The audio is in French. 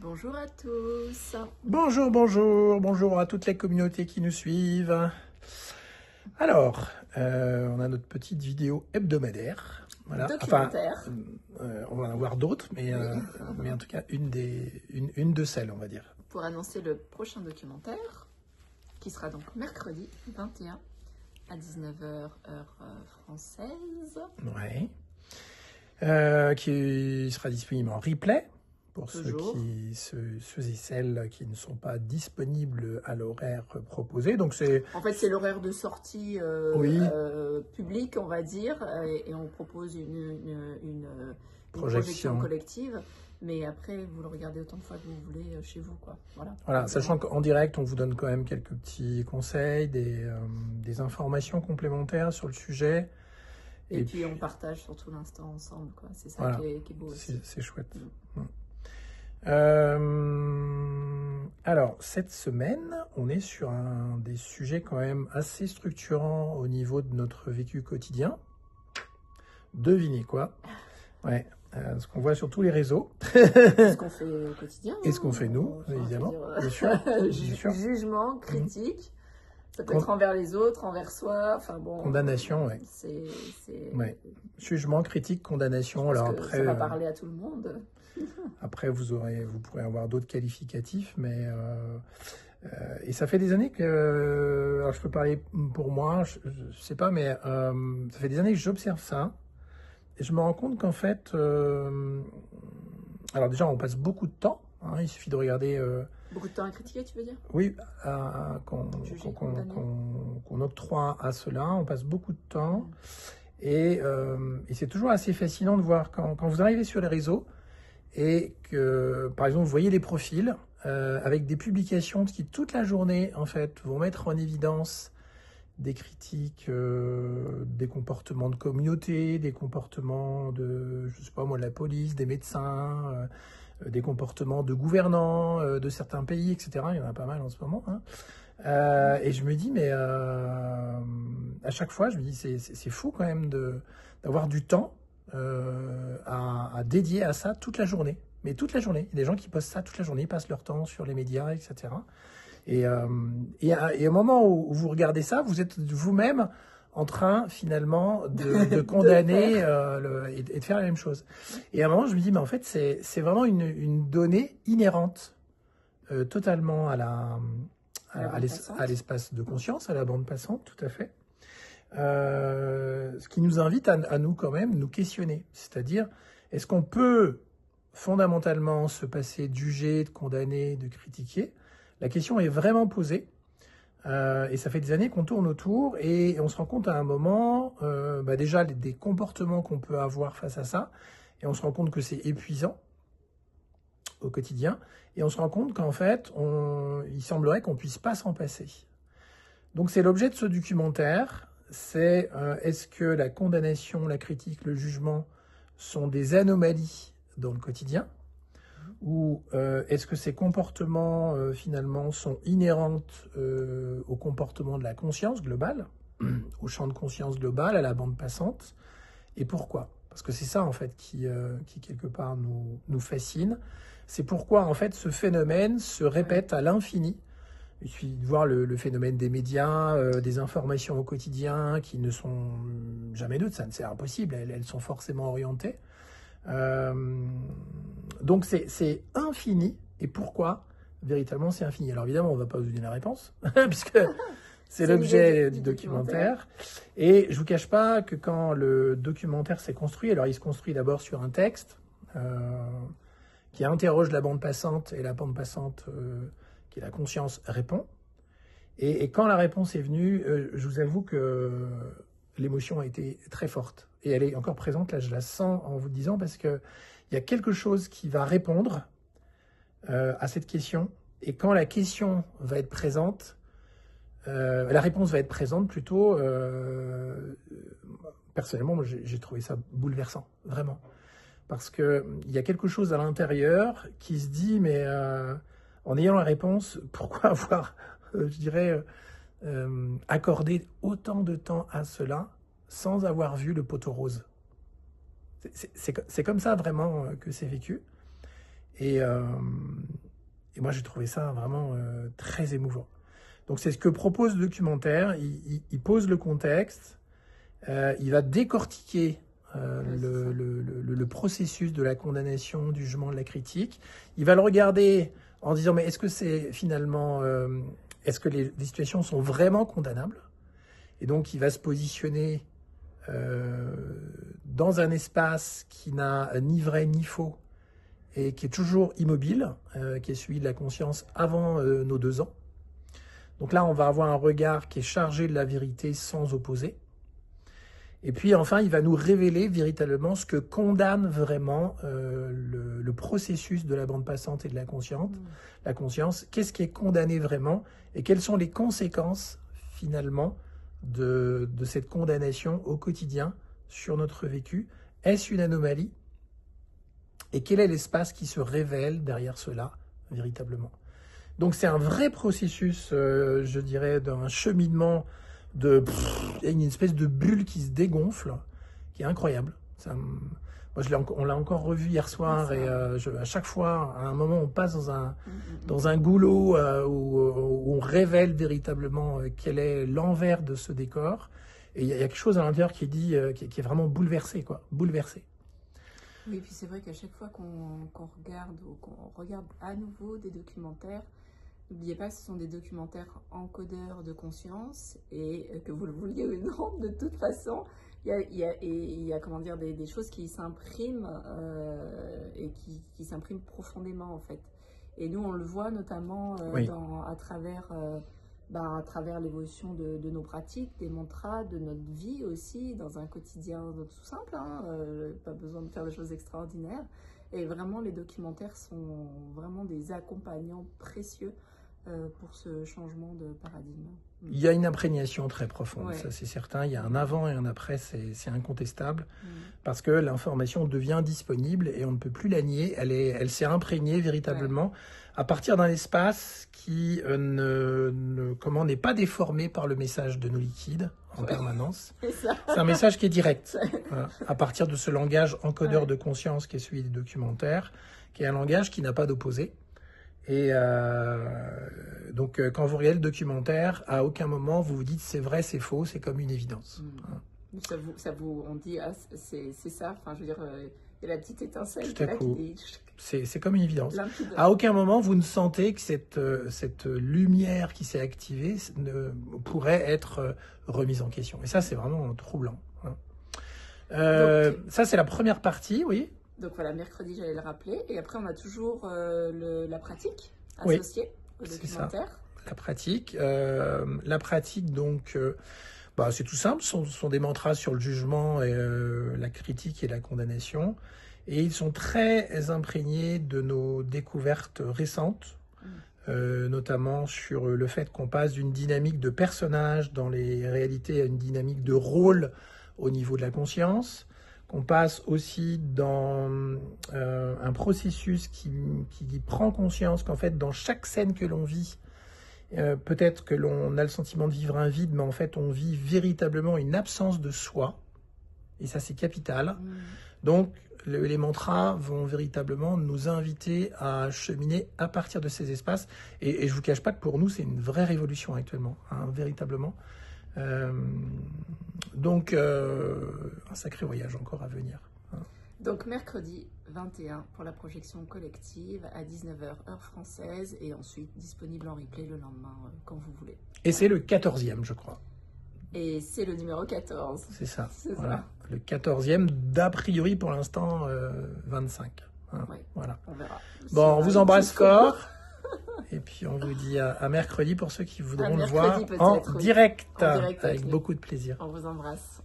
Bonjour à tous. Bonjour, bonjour, bonjour à toutes les communautés qui nous suivent. Alors, on a notre petite vidéo hebdomadaire. Voilà. Documentaire. On va en avoir d'autres, mais en tout cas, une de celles, on va dire. Pour annoncer le prochain documentaire, qui sera donc mercredi 21 à 19h heure française. Ouais. Qui sera disponible en replay. Pour ceux et celles qui ne sont pas disponibles à l'horaire proposé. Donc en fait, c'est l'horaire de sortie publique, on va dire, et on propose une projection collective. Mais après, vous le regardez autant de fois que vous voulez chez vous, quoi. Voilà, sachant qu'en direct, on vous donne quand même quelques petits conseils, des informations complémentaires sur le sujet. Et puis, on partage surtout l'instant ensemble, quoi. C'est ça qui est beau aussi. C'est chouette. Alors, cette semaine, on est sur un des sujets quand même assez structurants au niveau de notre vécu quotidien. Devinez quoi? Ouais, ce qu'on voit sur tous les réseaux. Ce qu'on fait au quotidien. Et ce qu'on fait nous, évidemment. Bien sûr. Jugement, critique. Ça peut être envers les autres, envers soi, enfin bon... Condamnation, oui. Ouais. Jugement, critique, condamnation. Alors après, ça va parler à tout le monde. Après, vous pourrez avoir d'autres qualificatifs, mais... et ça fait des années que... Alors je peux parler pour moi, je sais pas, mais ça fait des années que j'observe ça. Et je me rends compte qu'en fait... alors déjà, on passe beaucoup de temps. Hein, il suffit de regarder... Beaucoup de temps à critiquer, tu veux dire? Oui, qu'on octroie à cela, on passe beaucoup de temps. Et c'est toujours assez fascinant de voir quand vous arrivez sur les réseaux et que, par exemple, vous voyez les profils avec des publications qui, toute la journée, en fait, vont mettre en évidence des critiques, des comportements de communauté, des comportements de, je sais pas moi, de la police, des médecins, des comportements de gouvernants de certains pays, etc. Il y en a pas mal en ce moment. Hein. Et je me dis, mais à chaque fois, je me dis, c'est fou quand même d'avoir du temps à dédier à ça toute la journée. Mais toute la journée. Il y a des gens qui postent ça toute la journée, ils passent leur temps sur les médias, etc. Et au moment où vous regardez ça, vous êtes vous-même en train, finalement, de condamner et de faire la même chose. Et à un moment, je me dis, mais en fait, c'est vraiment une donnée inhérente totalement à l'espace de conscience, à la bande passante, tout à fait. Ce qui nous invite à nous, quand même, nous questionner. C'est-à-dire, est-ce qu'on peut fondamentalement se passer de juger, de condamner, de critiquer? La question est vraiment posée. Et ça fait des années qu'on tourne autour et on se rend compte à un moment, déjà des comportements qu'on peut avoir face à ça, et on se rend compte que c'est épuisant au quotidien, et on se rend compte qu'en fait, il semblerait qu'on ne puisse pas s'en passer. Donc c'est l'objet de ce documentaire, c'est est-ce que la condamnation, la critique, le jugement sont des anomalies dans le quotidien ? Ou est-ce que ces comportements, finalement, sont inhérents au comportement de la conscience globale, au champ de conscience global, à la bande passante? Et pourquoi? Parce que c'est ça, en fait, qui quelque part, nous fascine. C'est pourquoi, en fait, ce phénomène se répète à l'infini. Il suffit de voir le phénomène des médias, des informations au quotidien qui ne sont jamais neutres. C'est impossible, elles sont forcément orientées. Donc c'est infini. Et pourquoi véritablement c'est infini? Alors évidemment, on ne va pas vous donner la réponse, puisque c'est l'objet du documentaire. Et je ne vous cache pas que quand le documentaire s'est construit, alors il se construit d'abord sur un texte qui interroge la bande passante, et la bande passante, qui est la conscience, répond. Et quand la réponse est venue, je vous avoue que l'émotion a été très forte. Et elle est encore présente, là je la sens en vous le disant, parce qu'il y a quelque chose qui va répondre à cette question. Et quand la question va être présente, la réponse va être présente plutôt, personnellement, moi j'ai trouvé ça bouleversant, vraiment. Parce qu'il y a quelque chose à l'intérieur qui se dit, mais en ayant la réponse, pourquoi avoir, je dirais, accordé autant de temps à cela sans avoir vu le poteau rose? C'est comme ça vraiment que c'est vécu. Et moi, j'ai trouvé ça vraiment très émouvant. Donc, c'est ce que propose le documentaire. Il pose le contexte, il va décortiquer le processus de la condamnation, du jugement, de la critique. Il va le regarder en disant, mais est-ce que c'est finalement... est-ce que les situations sont vraiment condamnables? Et donc, il va se positionner dans un espace qui n'a ni vrai ni faux et qui est toujours immobile, qui est celui de la conscience avant nos 2 ans. Donc là, on va avoir un regard qui est chargé de la vérité sans opposer. Et puis enfin, il va nous révéler véritablement ce que condamne vraiment le processus de la bande passante et de la conscience. Qu'est-ce qui est condamné vraiment et quelles sont les conséquences finalement de cette condamnation au quotidien sur notre vécu? Est-ce une anomalie? Et quel est l'espace qui se révèle derrière cela véritablement? Donc c'est un vrai processus, je dirais, d'un cheminement il y a une espèce de bulle qui se dégonfle, qui est incroyable. On l'a encore revu hier soir et à chaque fois, à un moment, on passe dans un goulot où on révèle véritablement quel est l'envers de ce décor. Et il y a quelque chose à l'intérieur qui est vraiment bouleversé, quoi, bouleversé. Oui, puis c'est vrai qu'à chaque fois qu'on regarde à nouveau des documentaires, n'oubliez pas que ce sont des documentaires encodeurs de conscience et que vous le vouliez ou non, de toute façon, il y a comment dire, des choses qui s'impriment et qui s'impriment profondément en fait. Et nous, on le voit notamment à travers l'évolution de nos pratiques, des mantras, de notre vie aussi, dans un quotidien tout simple, pas besoin de faire des choses extraordinaires. Et vraiment, les documentaires sont vraiment des accompagnants précieux pour ce changement de paradigme. Il y a une imprégnation très profonde, ça c'est certain. Il y a un avant et un après, c'est incontestable, parce que l'information devient disponible et on ne peut plus la nier. Elle s'est imprégnée véritablement à partir d'un espace qui n'est pas déformé par le message de nos liquides en permanence. C'est un message qui est direct, à partir de ce langage encodeur de conscience qui est celui des documentaires, qui est un langage qui n'a pas d'opposé. Et donc, quand vous regardez le documentaire, à aucun moment vous vous dites c'est vrai, c'est faux, c'est comme une évidence. On dit c'est ça. Enfin, je veux dire, il y a la petite étincelle tout à coup. Qui c'est comme une évidence. À aucun moment vous ne sentez que cette lumière qui s'est activée pourrait être remise en question. Et ça, c'est vraiment troublant. Ça, c'est la première partie, oui. Donc voilà, mercredi, j'allais le rappeler. Et après, on a toujours la pratique associée au documentaire. La pratique, donc, c'est tout simple. Ce sont des mantras sur le jugement, et, la critique et la condamnation. Et ils sont très imprégnés de nos découvertes récentes, notamment sur le fait qu'on passe d'une dynamique de personnage dans les réalités à une dynamique de rôle au niveau de la conscience. Qu'on passe aussi dans un processus qui prend conscience qu'en fait, dans chaque scène que l'on vit, peut-être que l'on a le sentiment de vivre un vide, mais en fait, on vit véritablement une absence de soi. Et ça, c'est capital. Donc, les mantras vont véritablement nous inviter à cheminer à partir de ces espaces. Et je ne vous cache pas que pour nous, c'est une vraie révolution actuellement, véritablement. Donc, un sacré voyage encore à venir. Donc, mercredi 21 pour la projection collective à 19h, heure française, et ensuite disponible en replay le lendemain, quand vous voulez. Et c'est le 14e, je crois. Et c'est le numéro 14. C'est ça. Voilà. Le 14e, d'a priori pour l'instant, 25. Voilà. On verra. Bon, on vous embrasse fort. Et puis on vous dit à mercredi pour ceux qui voudront le voir en direct, avec beaucoup de plaisir. On vous embrasse.